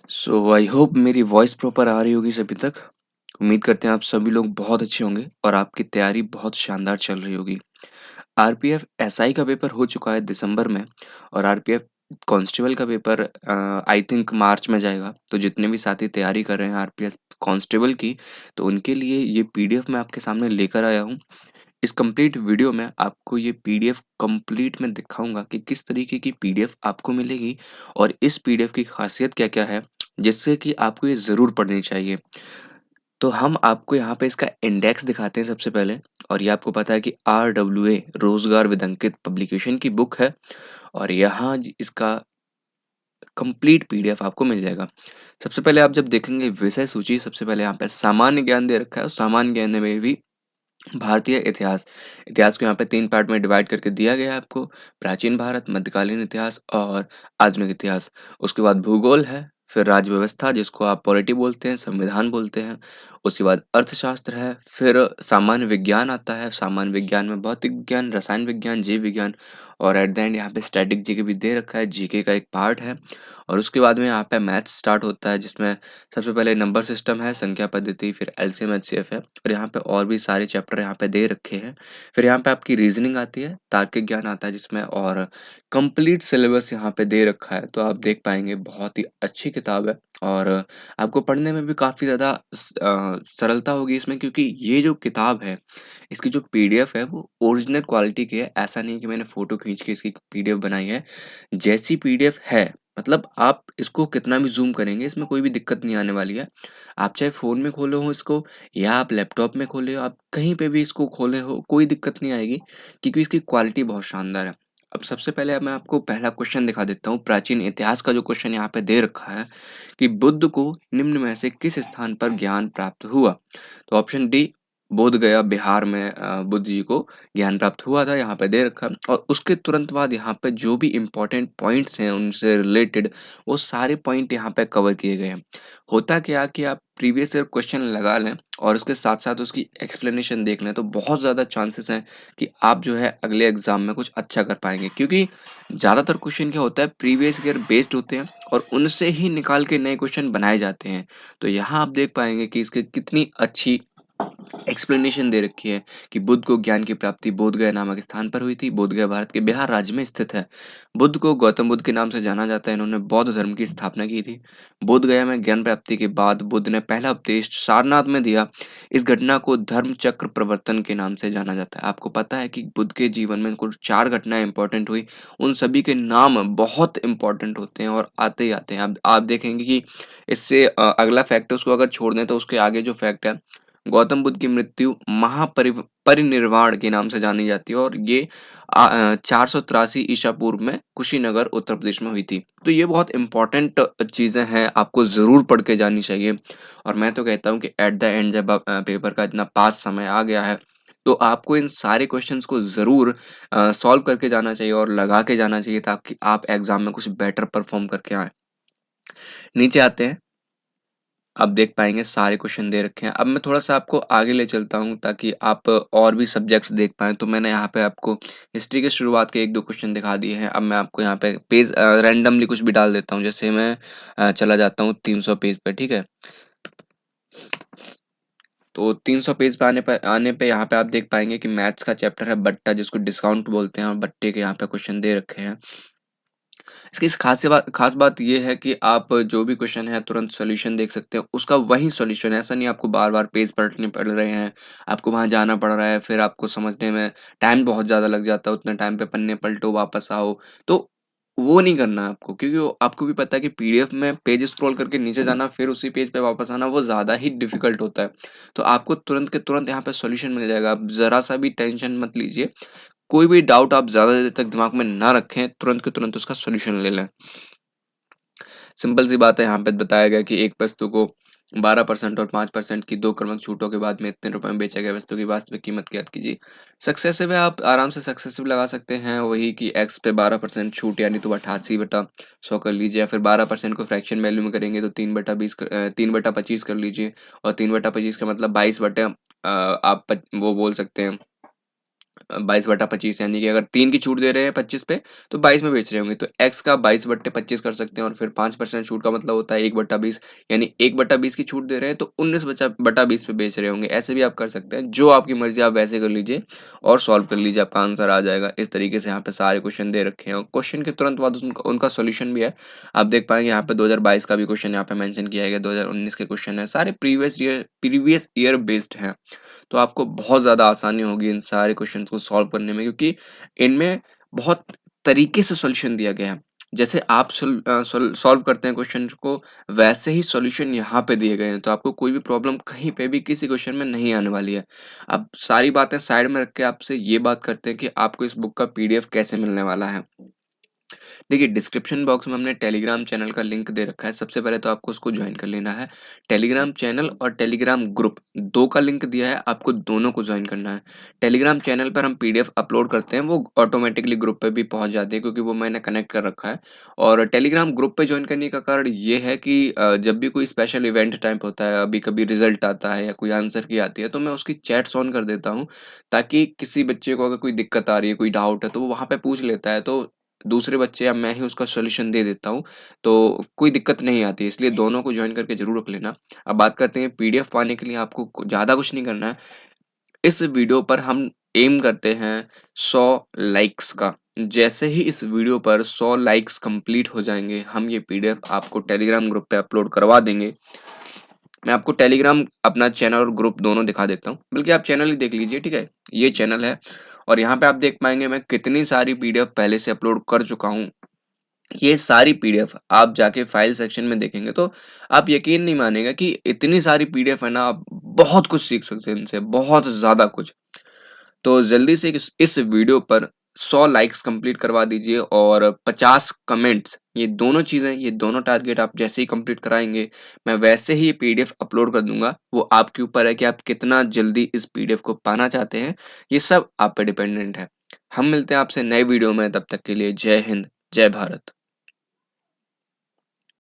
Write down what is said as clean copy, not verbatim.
So I hope मेरी voice proper आ रही होगी सभी तक। उम्मीद करते हैं आप सभी लोग बहुत अच्छे होंगे और आपकी तैयारी बहुत शानदार चल रही होगी। आरपीएफ एसआई का पेपर हो चुका है दिसंबर में और आरपीएफ कांस्टेबल का पेपर आई थिंक मार्च में जाएगा। तो जितने भी साथी तैयारी कर रहे हैं आरपीएफ कांस्टेबल की, तो उनके लिए ये पीडीएफ मैं आपके सामने लेकर आया हूँ। इस कंप्लीट वीडियो में आपको ये पीडीएफ कंप्लीट मैं दिखाऊंगा कि किस तरीके की पीडीएफ आपको मिलेगी और इस पीडीएफ की खासियत क्या-क्या है, जिससे कि आपको ये ज़रूर पढ़नी चाहिए। तो हम आपको यहाँ पे इसका इंडेक्स दिखाते हैं सबसे पहले। और ये आपको पता है कि आरडब्ल्यूए रोज़गार विदंकित पब्लिकेशन की बुक है और यहाँ इसका कंप्लीट पीडीएफ आपको मिल जाएगा। सबसे पहले आप जब देखेंगे विषय सूची, सबसे पहले यहाँ पे सामान्य ज्ञान दे रखा है और सामान्य ज्ञान में भी भारतीय इतिहास। इतिहास को यहाँ पे 3 पार्ट में डिवाइड करके दिया गया है आपको। प्राचीन भारत, मध्यकालीन इतिहास और आधुनिक इतिहास। उसके बाद भूगोल है, फिर राज्य व्यवस्था जिसको आप पॉलिटी बोलते हैं, संविधान बोलते हैं। उसके बाद अर्थशास्त्र है, फिर सामान्य विज्ञान आता है। सामान्य विज्ञान में भौतिक विज्ञान, रसायन विज्ञान, जीव विज्ञान और एट द एंड यहाँ पे स्टैटिक जीके भी दे रखा है, जीके का एक पार्ट है। और उसके बाद में यहाँ पे मैथ्स स्टार्ट होता है जिसमें सबसे पहले नंबर सिस्टम है, संख्या पद्धति, फिर एलसीएम एचसीएफ है और यहाँ पे और भी सारे चैप्टर यहाँ पे दे रखे हैं। फिर यहाँ पे आपकी रीजनिंग आती है, तार्किक ज्ञान आता है जिसमें, और कंप्लीट सिलेबस यहाँ पे दे रखा है। तो आप देख पाएंगे बहुत ही अच्छी किताब है और आपको पढ़ने में भी काफ़ी ज़्यादा सरलता होगी इसमें, क्योंकि ये जो किताब है इसकी जो पीडीएफ है वो ओरिजिनल क्वालिटी की है। ऐसा नहीं कि मैंने फ़ोटो खींच के इसकी पीडीएफ बनाई है। जैसी पीडीएफ है, मतलब आप इसको कितना भी ज़ूम करेंगे इसमें कोई भी दिक्कत नहीं आने वाली है। आप चाहे फ़ोन में खोले हो इसको या आप लैपटॉप में खोले हो, आप कहीं पे भी इसको खोले हो, कोई दिक्कत नहीं आएगी, क्योंकि इसकी क्वालिटी बहुत शानदार है। अब सबसे पहले मैं आपको पहला क्वेश्चन दिखा देता हूँ। प्राचीन इतिहास का जो क्वेश्चन यहाँ पे दे रखा है कि बुद्ध को निम्न में से किस स्थान पर ज्ञान प्राप्त हुआ? तो ऑप्शन डी, बोध गया बिहार में बुद्ध जी को ज्ञान प्राप्त हुआ था, यहाँ पे दे रखा है। और उसके तुरंत बाद यहाँ पे जो भी इम्पोर्टेंट पॉइंट्स हैं उनसे रिलेटेड, वो सारे पॉइंट यहाँ पे कवर किए गए हैं। होता क्या कि आप प्रीवियस ईयर क्वेश्चन लगा लें और उसके साथ साथ उसकी एक्सप्लेनेशन देख लें, तो बहुत ज़्यादा चांसेस हैं कि आप जो है अगले एग्जाम में कुछ अच्छा कर पाएंगे, क्योंकि ज़्यादातर क्वेश्चन क्या होता है, प्रीवियस ईयर बेस्ड होते हैं और उनसे ही निकाल के नए क्वेश्चन बनाए जाते हैं। तो यहाँ आप देख पाएंगे कि इसकी कितनी अच्छी एक्सप्लेनेशन दे रखी है कि बुद्ध को ज्ञान की प्राप्ति बोधगया नामक स्थान पर हुई थी। बोधगया भारत के बिहार राज्य में स्थित है। बुद्ध को गौतम बुद्ध के नाम से जाना जाता है। इन्होंने बौद्ध धर्म की स्थापना की थी। बोधगया में ज्ञान प्राप्ति के बाद बुद्ध ने पहला उपदेश सारनाथ में दिया। इस घटना को धर्म चक्र प्रवर्तन के नाम से जाना जाता है। आपको पता है कि बुद्ध के जीवन में कुल 4 घटनाएं इंपॉर्टेंट हुई। उन सभी के नाम बहुत इंपॉर्टेंट होते हैं और आते ही आते हैं। आप देखेंगे कि इससे अगला फैक्ट है, उसको अगर छोड़ दें तो उसके आगे जो फैक्ट है, गौतम बुद्ध की मृत्यु परिनिर्वाण के नाम से जानी जाती है और ये 483 ईसा पूर्व में कुशीनगर उत्तर प्रदेश में हुई थी। तो ये बहुत इंपॉर्टेंट चीजें हैं, आपको जरूर पढ़ के जानी चाहिए। और मैं तो कहता हूँ कि एट द एंड जब आप पेपर का इतना पास समय आ गया है, तो आपको इन सारे क्वेश्चंस को जरूर सॉल्व करके जाना चाहिए और लगा के जाना चाहिए, ताकि आप एग्जाम में कुछ बेटर परफॉर्म करके आए। नीचे आते हैं, आप देख पाएँगे सारे क्वेश्चन दे रखे हैं। अब मैं थोड़ा-सा आपको आगे ले चलता हूँ ताकि आप और भी सब्जेक्ट्स देख पाएँ। तो मैंने यहाँ पे आपको हिस्ट्री के शुरुआत के 1-2 क्वेश्चन दिखा दिए हैं। अब मैं आपको यहाँ पे पेज रैंडमली कुछ भी डाल देता हूँ। जैसे मैं चला जाता हूँ 300 पेज पे, ठीक है? तो 300 पेज पे आने पे यहाँ पे आप देख पाएँगे कि मैथ्स का चैप्टर है बट्टा, जिसको डिस्काउंट बोलते हैं, और बट्टे के यहाँ पे क्वेश्चन दे रखे हैं। इसकी खास बात ये है कि आप जो भी क्वेश्चन है तुरंत सॉल्यूशन देख सकते हो, उसका वही सॉल्यूशन है। ऐसा नहीं आपको बार-बार पेज पलटने पड़ रहे हैं, आपको वहाँ जाना पड़ रहा है, फिर आपको समझने में टाइम बहुत ज़्यादा लग जाता है, उतने टाइम पे पन्ने पलटो, वापस आओ। तो वो नहीं करना है आपको, क्योंकि वो आपको भी पता है कि पीडीएफ में पेज स्क्रॉल करके नीचे जाना, फिर उसी पेज पे वापस आना, वो ज़्यादा ही डिफ़िकल्ट होता है। तो आपको तुरंत के तुरंत यहाँ पे सॉल्यूशन मिल जाएगा, आप ज़रा-सा भी टेंशन मत लीजिए। कोई भी डाउट आप ज़्यादा देर तक दिमाग में ना रखें, तुरंत के तुरंत उसका सॉल्यूशन ले लें। सिंपल सी बात है, यहाँ पे बताया गया कि एक वस्तु को 12% और 5% की 2 क्रमिक छूटों के बाद में इतने रुपए में बेचा गया, वस्तु की वास्तविक कीमत ज्ञात कीजिए। सक्सेसिव है, आप आराम से सक्सेसिव लगा सकते हैं, वही कि x पे 12% छूट यानी तो 88/100 कर लीजिए, या फिर 12% को फ्रैक्शन वैल्यू में करेंगे तो 3/25 कर लीजिए। और 3/25 का मतलब 22 बटे आप वो बोल सकते हैं 22/25 यानी कि अगर 3 की छूट दे रहे हैं 25 पे, तो 22 में बेच रहे होंगे, तो x का 22/25 कर सकते हैं और फिर 5% छूट का मतलब होता है 1/20, यानी 1/20 की छूट दे रहे हैं तो 19/20 पे बेच रहे होंगे। ऐसे भी आप कर सकते हैं, जो आपकी मर्ज़ी आप वैसे कर लीजिए और सॉल्व कर लीजिए, आपका आंसर आ जाएगा। इस तरीके से यहाँ पे सारे क्वेश्चन दे रखे हैं और क्वेश्चन के तुरंत बाद उनका उनका सॉल्यूशन भी है। आप देख पाएँगे यहाँ पे 2022 का भी क्वेश्चन यहाँ पे मेंशन किया गया है, 2019 के क्वेश्चन है, सारे प्रीवियस ईयर बेस्ड हैं। तो आपको बहुत ज़्यादा आसानी होगी इन सारे क्वेश्चंस को सॉल्व करने में, क्योंकि इनमें बहुत तरीके से सॉल्यूशन दिया गया है। जैसे आप सॉल्व करते हैं क्वेश्चन को, वैसे ही सॉल्यूशन यहाँ पे दिए गए हैं, तो आपको कोई भी प्रॉब्लम कहीं पे भी किसी क्वेश्चन में नहीं आने वाली है। अब सारी बातें साइड में रख के आपसे ये बात करते हैं कि आपको इस बुक का पीडीएफ कैसे मिलने वाला है। देखिए, डिस्क्रिप्शन बॉक्स में हमने टेलीग्राम चैनल का लिंक दे रखा है। सबसे पहले तो आपको उसको जॉइन कर लेना है। टेलीग्राम चैनल और टेलीग्राम ग्रुप 2 का लिंक दिया है, आपको दोनों को जॉइन करना है। टेलीग्राम चैनल पर हम पीडीएफ अपलोड करते हैं, वो ऑटोमैटिकली ग्रुप पे भी पहुँच जाती है, क्योंकि वो मैंने कनेक्ट कर रखा है। और टेलीग्राम ग्रुप पे जॉइन करने का कारण ये है कि जब भी कोई स्पेशल इवेंट टाइप होता है, अभी कभी रिजल्ट आता है या कोई आंसर की आती है, तो मैं उसकी चैट्स ऑन कर देता हूँ, ताकि किसी बच्चे को अगर कोई दिक्कत आ रही है, कोई डाउट है, तो वो वहाँ पे पूछ लेता है, तो दूसरे बच्चे या मैं ही उसका सॉल्यूशन दे देता हूँ, तो कोई दिक्कत नहीं आती, इसलिए दोनों को जॉइन करके ज़रूर रख लेना। अब बात करते हैं पीडीएफ पाने के लिए आपको ज़्यादा कुछ नहीं करना है। इस वीडियो पर हम एम करते हैं 100 लाइक्स का। जैसे ही इस वीडियो पर 100 लाइक्स कंप्लीट हो जाएँगे, हम ये पीडीएफ आपको टेलीग्राम ग्रुप पे अपलोड करवा देंगे। मैं आपको टेलीग्राम अपना चैनल और ग्रुप दोनों दिखा देता हूँ, बल्कि आप चैनल ही देख लीजिए, ठीक है? ये चैनल है और यहाँ पे आप देख पाएँगे मैं कितनी सारी पीडीएफ पहले से अपलोड कर चुका हूँ। ये सारी पीडीएफ आप जाके फाइल सेक्शन में देखेंगे तो आप यकीन नहीं मानेगा कि इतनी सारी पीडीएफ है ना, आप बहुत कुछ सीख सकते हैं इनसे, बहुत ज़्यादा कुछ। तो जल्दी से इस वीडियो पर 100 लाइक्स कंप्लीट करवा दीजिए और 50 कमेंट्स, ये दोनों चीज़ें, ये दोनों टारगेट आप जैसे ही कंप्लीट कराएँगे, मैं वैसे ही पीडीएफ अपलोड कर दूँगा। वो आपके ऊपर है कि आप कितना जल्दी इस पीडीएफ को पाना चाहते हैं, ये सब आप पे डिपेंडेंट है। हम मिलते हैं आपसे नए वीडियो में, तब तक के लिए जय हिंद, जय भारत।